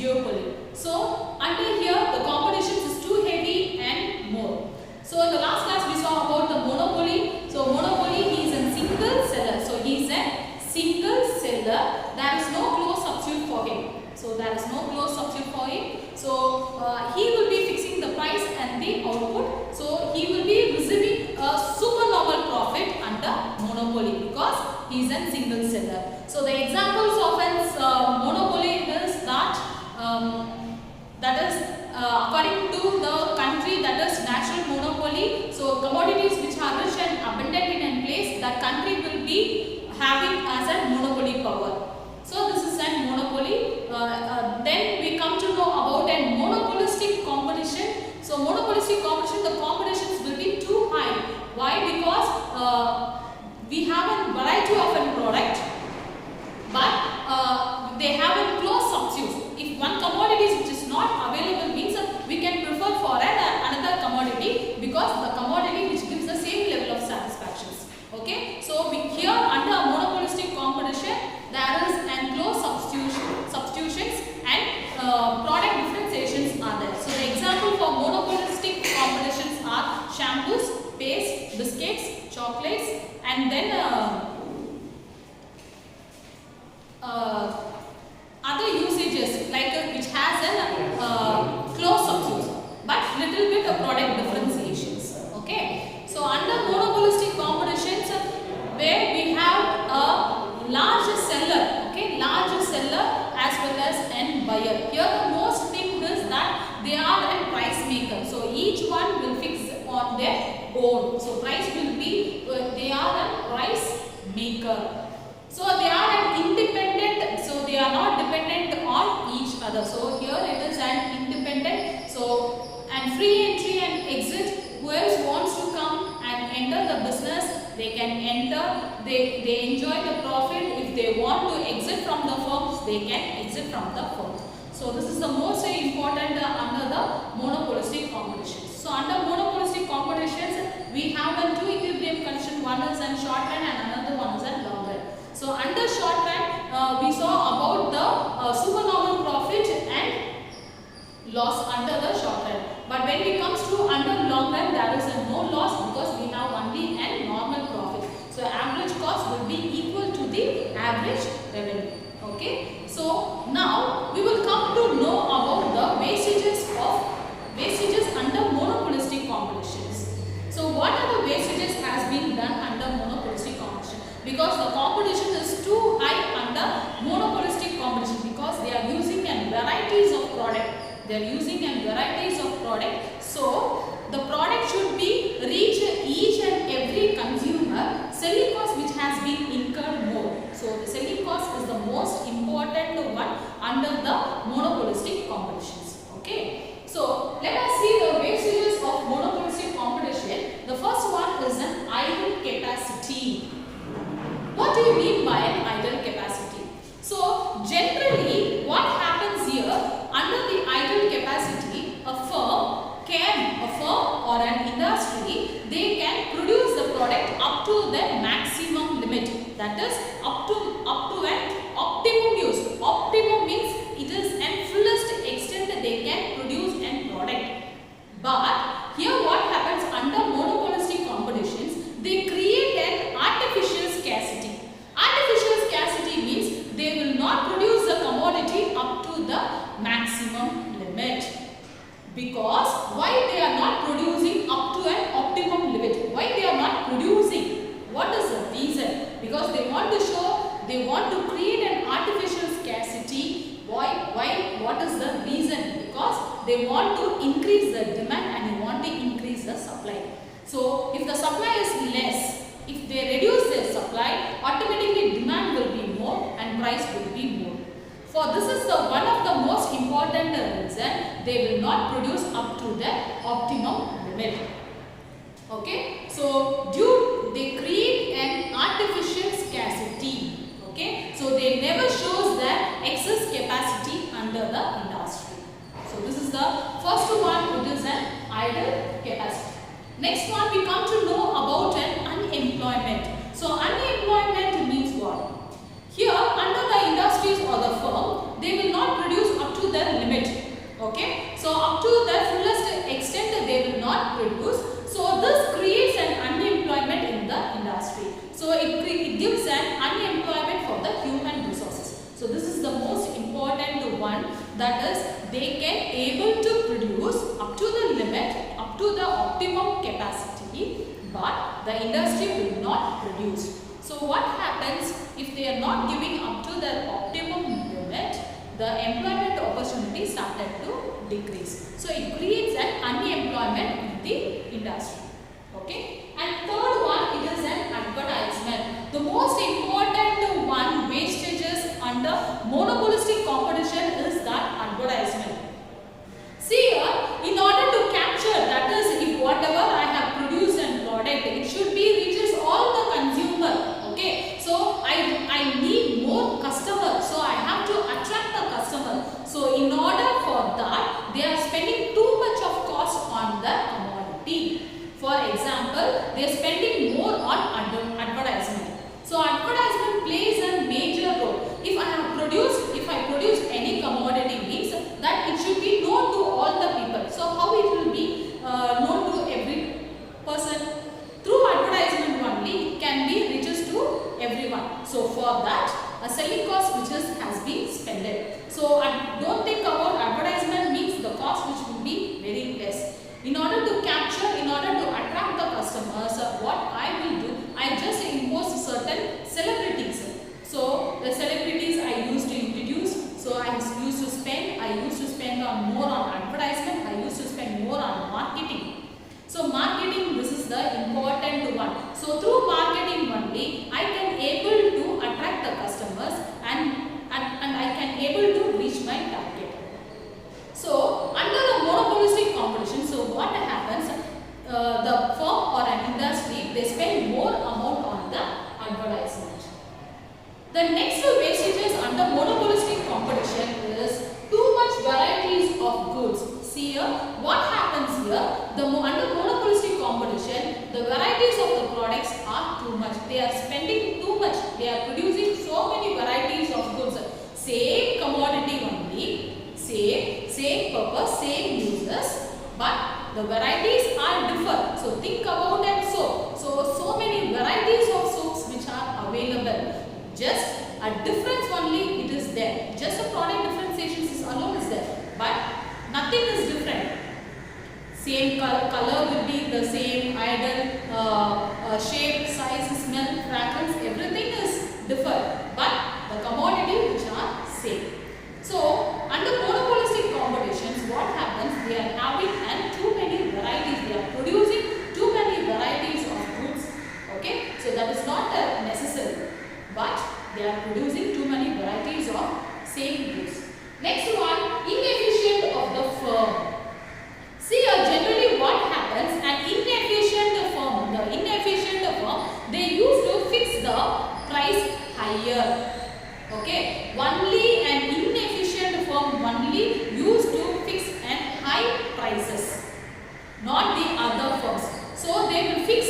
duopoly. So under here the competition is too heavy and more. So in the last class we saw about the monopoly. So monopoly, he is a single seller. So he is a single seller. There is no close substitute for him. So there is no close substitute for him. So he will be fixing the price and the output. So he will be receiving a supernormal profit under monopoly because he is a single seller. So the examples of a monopoly is that is according to the country, that is natural monopoly. So commodities which are rich and abundant in a place, that country will be having as a monopoly power. So this is a monopoly. Then we come to know about a monopolistic competition. So monopolistic competition, the competitions will be too high. Why? Because we have a variety of a product, but they have a close substitute. If one commodity which is not available means we can prefer for another commodity because the commodity which gives the same level of satisfactions. Okay, so here under a monopolistic competition there is an close substitutions and product differentiations are there. So the example for monopolistic competitions are shampoos, paste, biscuits, chocolates, and then other usages like which has a close substitute but little bit of product differentiations. Okay, so under monopolistic competitions where we have a large seller, okay, large seller as well as an buyer. Here the most thing is that they are a price maker. So each one will fix on their own. So price will be, they are a price maker. So they are an independent, so they are not dependent on each other. So here it is an independent, so and free entry and exit. Who else wants to come and enter the business, they can enter, they enjoy the profit. If they want to exit from the firms, they can exit from the firm. So this is the most important under the monopolistic competitions. So under monopolistic competitions, we have a two equilibrium condition. One is in short run and another one is in long run. So under short run, we saw about the supernormal profit and loss under the short run. But when it comes to under long run, there is no loss because we have only a normal profit. So average cost will be equal to the average revenue. Okay. So now we will come to know about the wastages under monopolistic competitions. So what are the wastages has been done under monopolistic competition? Because the competition is too high under monopolistic competition because they are using varieties of product. They are using varieties of product. So the product should be reach each and every consumer. Selling cost which has been incurred more. So the selling cost is the most important one under the monopolistic competitions. Okay. So let us see the wastages of monopolistic competition. The first one is an idle capacity. What do you mean by an idle capacity? So generally what happens here under the idle capacity, a firm or an industry, they can produce the product up to the maximum limit, that is up to an optimum use. Optimum means it is an fullest extent that they can produce an product. But here what happens under monopolistic competitions, they create an artificial scarcity. Artificial scarcity means they will not produce the commodity up to the maximum limit. Because why they are not producing up to an optimum limit? Why they are not producing? What is the reason? Because they want to show, they want to create an artificial scarcity. Why? What is the reason? Because they want to increase the demand and they want to increase the supply. So if the supply is less, if they reduce their supply, automatically demand will be more and price will be more. For this is the one of the most important reason they will not produce up to the optimum limit. Okay, so they create an artificial scarcity. Okay, so they never shows the excess capacity under the industry. So this is the first one, it is an idle capacity. Next one we come to know about an unemployment. So unemployment means what? Here under the industries or the firm, they will not produce up to their limit. limit. Okay, so up to the fullest extent they will not produce. So this creates an unemployment in the industry. So it gives an unemployment for the human resources. So this is the most important one, that is they can able to produce up to the limit, up to the optimum capacity, but the industry will not produce. So what happens if they are not giving up to the optimum limit? The employment opportunity started to decrease. So it creates an unemployment in the industry. Okay. And third one, it is an advertisement. The most important one wastages under monopolistic competition is that advertisement. See here, in order to capture, that is, if whatever I have produced and product, it should be reaches all the consumer. Okay, so I need more customers, so I have to attract the customer. So in order for that, they are spending too much of cost on the commodity. For example, they are spending more on advertisement. So advertisement plays a major role. If I produce any commodity, means that it should be known to all the people. So how it will be known to every person? Through advertisement only, it can be reaches to everyone. So for that, a selling cost which has been spent. So don't think about advertisement means the cost which will be very less. In order to capture, in order to attract the customers, what I will do, I just impose certain celebrities. So the celebrities I used to introduce. So I used to spend on more on advertisement. I used to spend more on marketing. So marketing, this is the important one. So through marketing only, I can able to attract the customers and I can able to reach my target. So under the monopolistic competition, so what happens? The firm or an industry, they spend more amount on the advertisement. The next wastages under monopolistic competition is too much varieties of goods. See here, what happens here? Under monopolistic competition, the varieties of the products are too much. They are spending too much. They are producing so many varieties of goods. Same commodity only, same purpose, same uses, but the varieties are different. So think about that soap. So many varieties of soaps which are available. Just a difference only it is there. Just a product differentiation is alone is there, but nothing is different. Same color will be the same, ideal shape, size, smell, fragrance, everything is different, but the commodity which are same. So under monopolistic competitions, what happens? They are having too many varieties. They are producing too many varieties of goods. Okay, so that is not necessary, but they are producing too many varieties of same goods. Next one, inefficient of the firm. See, generally what happens? An inefficient firm, they used to fix the price higher. Okay, only an inefficient firm only used to fix an high prices, not the other firms. So they will fix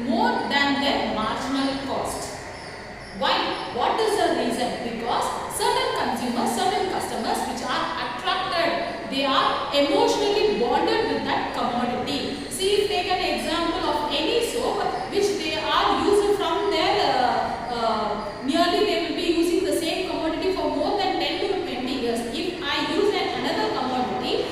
more than their marginal cost. Why? What is the reason? Because certain consumers, certain customers which are attracted, they are emotionally bonded with that commodity. See, take an example of any soap which they are using from their nearly they will be using the same commodity for more than 10 to 20 years. If I use another commodity,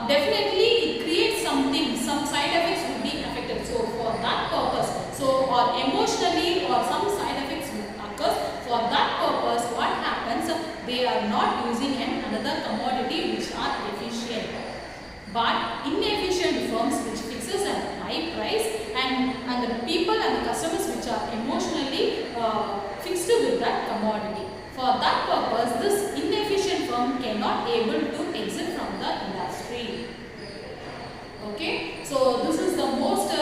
definitely it creates something, some side effects will be affected. So for that purpose, or emotionally or some side effects occurs, for that purpose what happens? They are not using another commodity which are efficient. But inefficient firms which fixes a high price and the people and the customers which are emotionally fixed with that commodity. For that purpose, this inefficient firm cannot able to exit from the industry. Okay, so this is the most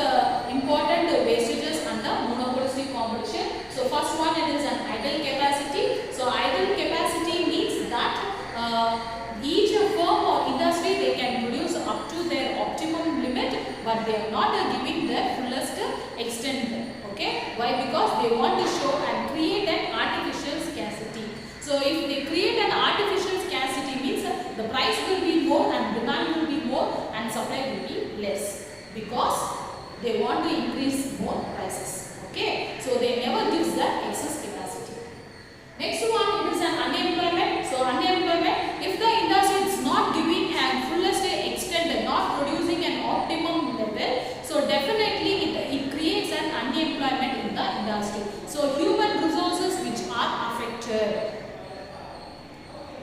important wastages under monopolistic competition. So first one, it is an idle capacity. So idle capacity means that each firm or industry they can produce up to their optimum limit, but they are not giving their fullest extent. Okay, why? Because they want to show and create an artificial scarcity. So if they create an artificial scarcity means the price will be more and demand will be more and supply will be less, because they want to increase more prices. Okay, so they never gives that excess capacity. Next one, it is an unemployment. So unemployment, if the industry is not giving an fullest extent, not producing an optimum level, so definitely it creates an unemployment in the industry. So human resources which are affected.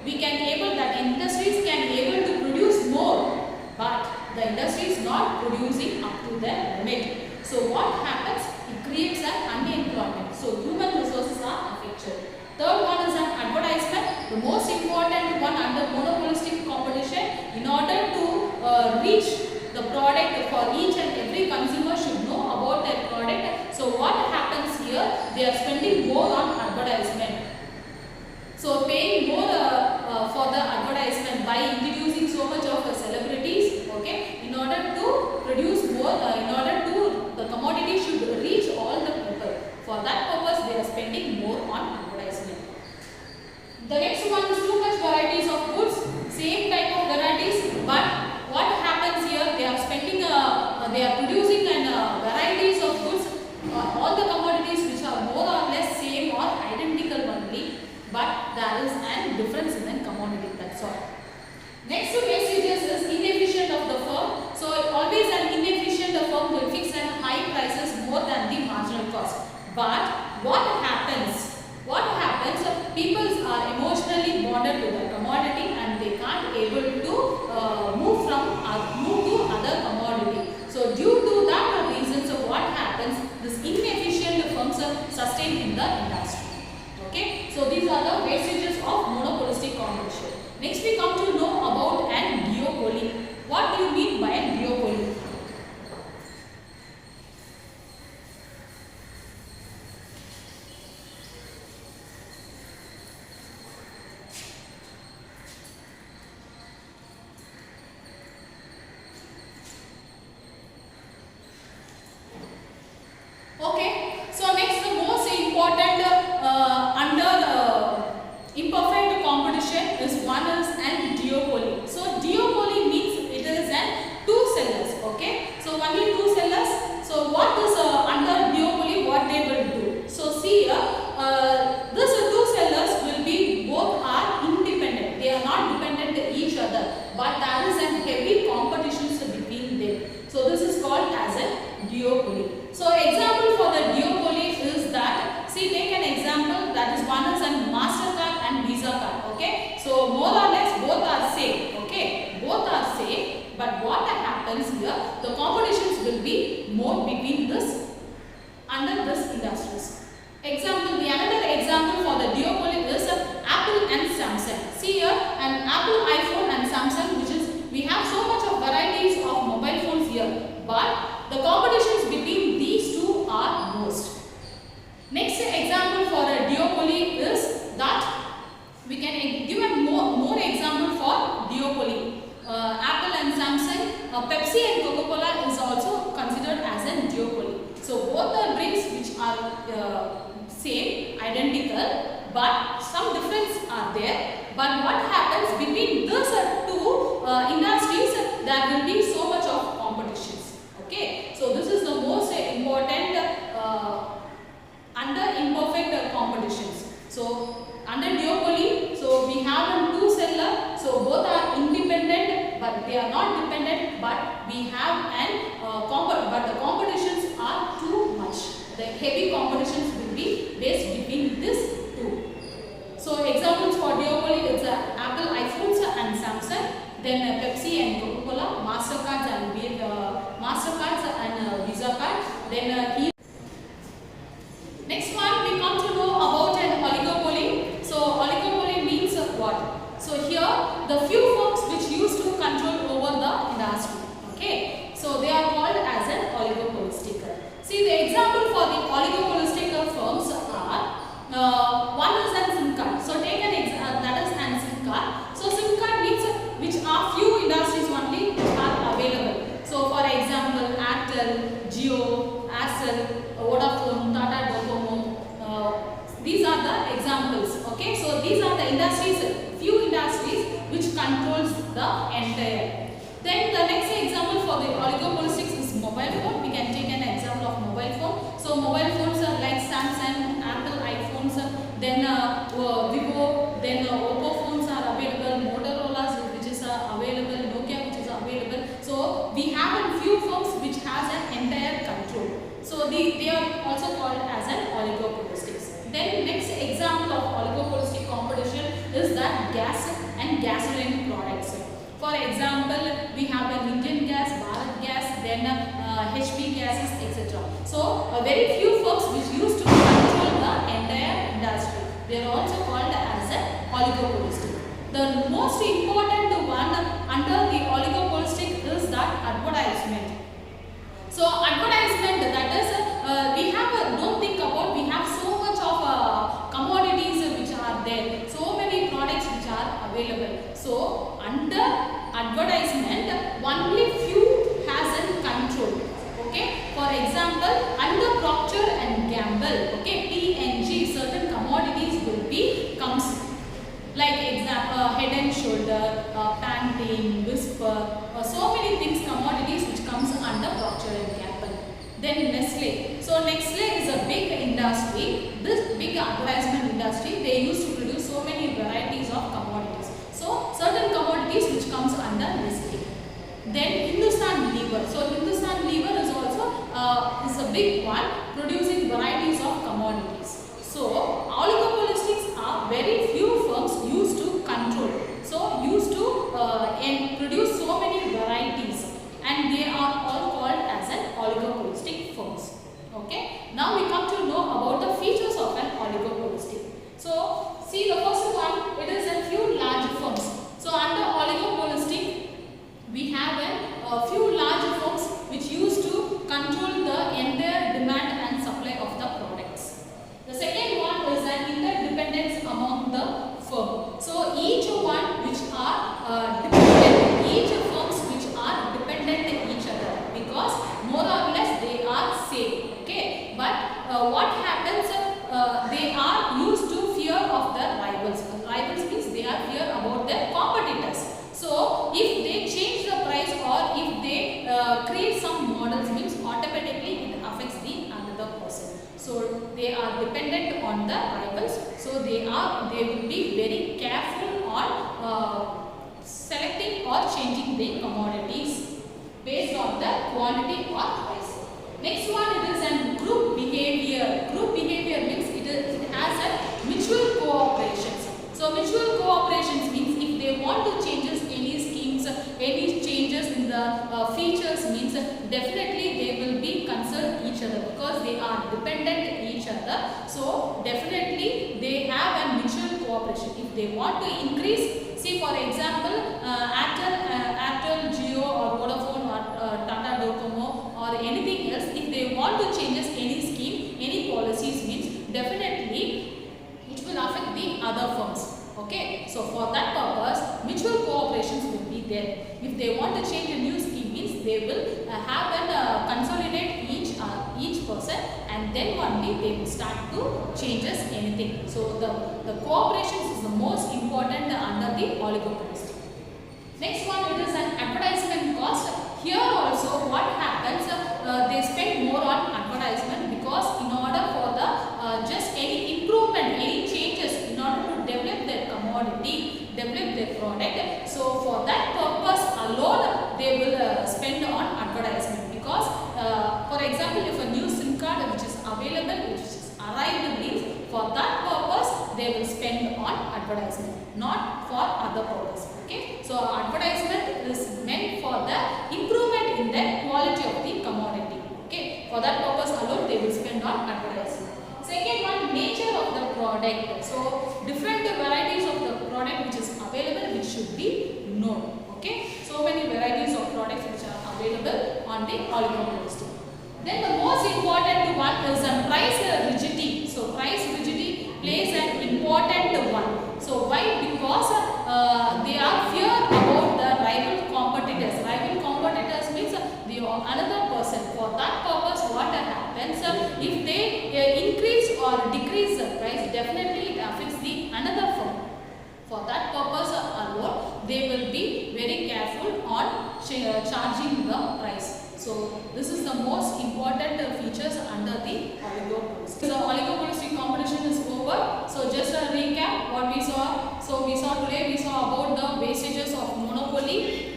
We can able that industries can able to produce more, but the industry is not producing up to their limit. So what happens? It creates an unemployment. So human resources are affected. Third one is an advertisement, the most important one under monopolistic competition. In order to reach the product for each and every consumer should know about their product. So what happens here? They are spending more on advertisement. So paying more for the advertisement by introducing so much of celebrities, okay, in order to produce more, in order to the commodity should reach all the people. For that purpose, they are spending more on advertisement. The next one is too much varieties of goods, same type of varieties, but what happens here? They are spending, they are producing varieties of goods, all the commodities which are more or less same or identical only, but there is a difference in the commodity. That's all. Next to wastages is inefficient of the firm. So always an inefficient firm will fix an high prices more than the marginal cost. But what happens? What happens? People are emotionally bonded to the commodity and they can't able to move to other commodity. So due to that reason, so what happens? This inefficient firms are sustained in the industry. Okay, so these are the wastages of monopolistic competition. Next we come to know about an duopoly. What do you mean by a duopoly? Okay, so next the most important under imperfect competition is one is an duopoly. So duopoly means it is an two sellers. Okay, so only two sellers. So what is under duopoly? What they will do? So see here, these two sellers will be both are independent. They are not dependent each other, but there is an heavy competition between them. So this is called as a duopoly. So example for the duopoly is that, see, take an example, that is one is a MasterCard and Visa card. Okay, so more or less both are same. Okay, both are same, but what happens here, the competitions will be more between this under this industries. Example, the another example for the duopoly is Apple and Samsung. See here, an Apple iPhone and Samsung, which is we have so much of varieties of mobile phones here, but the competitions between these two are most. Next example for a duopoly is that we can give a more example for duopoly. Apple and Samsung, Pepsi and Coca-Cola is also considered as a duopoly. So both the drinks which are same, identical, but some difference are there. But what happens between these two industries, there will be so much of competitions. Okay, so this is the most important under imperfect competitions. So under duopoly, so we have two seller, so both are independent, but they are not dependent. But we have an but the competitions are too much. The heavy competitions will be based between these two. So examples for duopoly is Apple iPhones and Samsung, then Pepsi and Coca-Cola, Mastercards and Visa card, then next one we come to know about an oligopoly. So oligopoly means what? So here the few firms which used to control over the industry. Okay, so they are called as an oligopolistic. See, the example for the oligopolistic firms are one is an SIM card. So take an example, that is an SIM card. So SIM card means which are few industries only which are available. So for example, Airtel, Jio, Aircel, Vodafone, Tata Docomo, these are the examples. Okay, so these are the industries, few industries which control controls the entire. Then the next example for the oligopolistics is mobile phone. We can take an example of mobile phone. So mobile phones are like Samsung, Apple iPhones, then Vivo, then Oppo phones are available, Motorola which is available, Nokia which is available. So we have a few firms which has an entire control. So they are also called as an oligopolistics. Then next example of oligopolistic competition is that gas and gasoline products. For example, we have an Indian Gas, Bharat Gas, then HP gases, etc. So very few firms which used to control the entire industry. They are also called as an oligopolistic. The most important one under the oligopolistic is that advertisement. So advertisement, that is, we have, don't think about, we have so much of commodities which are there, so many products which are available. So under advertisement, only few has a control. Okay, for example, under Procter and Gamble, okay, P&G, certain commodities will be comes like example Head and Shoulder, Pantene, Whisper, so many things, commodities which comes under Procter and Gamble. Then Nestle. So Nestle is a big industry. This big advertisement industry, they used to produce so many varieties of commodities. So certain commodities which comes under Nestle. Then Hindustan Lever. So Hindustan Lever is also is a big one, producing varieties of commodities. So oligopolistics are very few firms used to control. So used to and produce so many varieties, and they are all called as an oligopolistic firms. Okay. Now we come to know about the features of an oligopolistic. So see, the first one, it is a few large firms. So under oligopolistic, we have a few large firms which used to control the entire demand and supply of the products. The second one is an interdependence among the firm. So each one which are dependent, each firms which are dependent on each other, because more or less they are same. Okay, but what happens? They are used to fear of the rivals. Rivals means they are fear about their competitors. So if they change the price or if they create some models, means automatically it affects the another person. So they are dependent on the rivals. So they will be very careful on selecting or changing the commodities based on the quantity or price. Next one, it is a group behavior. Group behavior means it has a mutual cooperation. So mutual cooperation means if they want to changes any schemes, any changes in the features, means definitely they will be concerned each other because they are dependent each other. So definitely they have a mutual cooperation. If they want to increase, see for example, Airtel, Jio or Vodafone or Tata Docomo or anything else, if they want to changes any scheme, any policies, means definitely it will affect the other firms. Okay, so for that purpose, mutual cooperations will be there. If they want to change a new scheme, means they will have and consolidate each person, and then only they will start to changes anything. So the cooperation is the most important under the oligopolistic. Next one, it is an advertisement cost. Here also what happens, they spend more on advertisement because in order for the just any improvement, any changes, in order to develop their commodity, develop their product. So for that purpose alone, they will spend on advertisement because for example, if a new SIM card which is available, which is arrived, means for that purpose they will spend on advertisement, not for other purpose. Okay, so advertisement is meant for the improvement in the quality of the commodity. Okay, for that purpose alone they will spend on advertisement. Second one, nature of the product. So different varieties of the product which is available, which should be known. Okay, so many varieties of products which are available on the oligopolistic. Then the most important one is price rigidity. So price rigidity plays an important one. So why? Because they are fear about the rival competitors. Rival competitors means the another person. For that purpose, what happens? If they increase or decrease the price, definitely it affects the another firm. For that purpose alone, they will be careful on charging the price. So this is the most important features under the oligopolistic. So oligopolistic competition is over. So just a recap what we saw. So we saw today, we saw about the wastages of monopoly.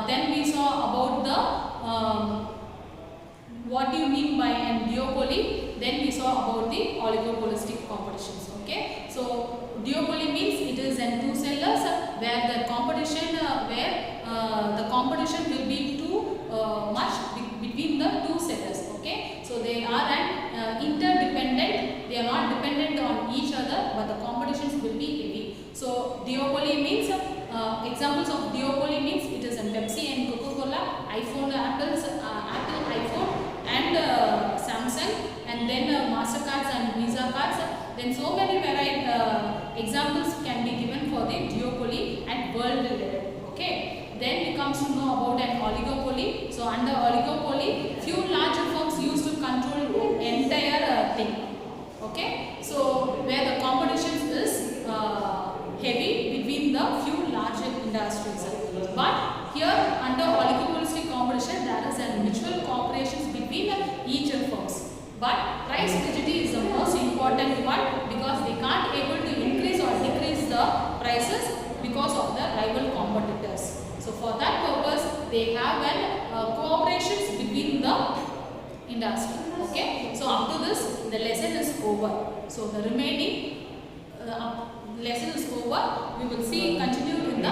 Then we saw about the what do you mean by an duopoly. Then we saw about the oligopolistic competitions. Okay. So duopoly means it is in two sellers where the competition the competition will be too much between the two sellers. Okay. So they are an interdependent. They are not dependent on each other, but the competitions will be heavy. So duopoly means examples of duopoly means it is in Pepsi and Coca-Cola, iPhone, Apple iPhone and Samsung, and then Mastercards and Visa cards. Then so many examples can be given for the duopoly at world level. Okay. Then it comes to know about an oligopoly. So under oligopoly, few larger firms used to control the entire thing. Okay. So where the competition is heavy between the few larger industries. But here under oligopolistic competition, there is a mutual cooperation between each firms. But price rigidity is the most important one because they can't able to increase or decrease the prices because of the rival competitors. So for that purpose, they have an cooperation between the industry. Okay. So up to this, the lesson is over. So the remaining lesson is over. We will see continued in the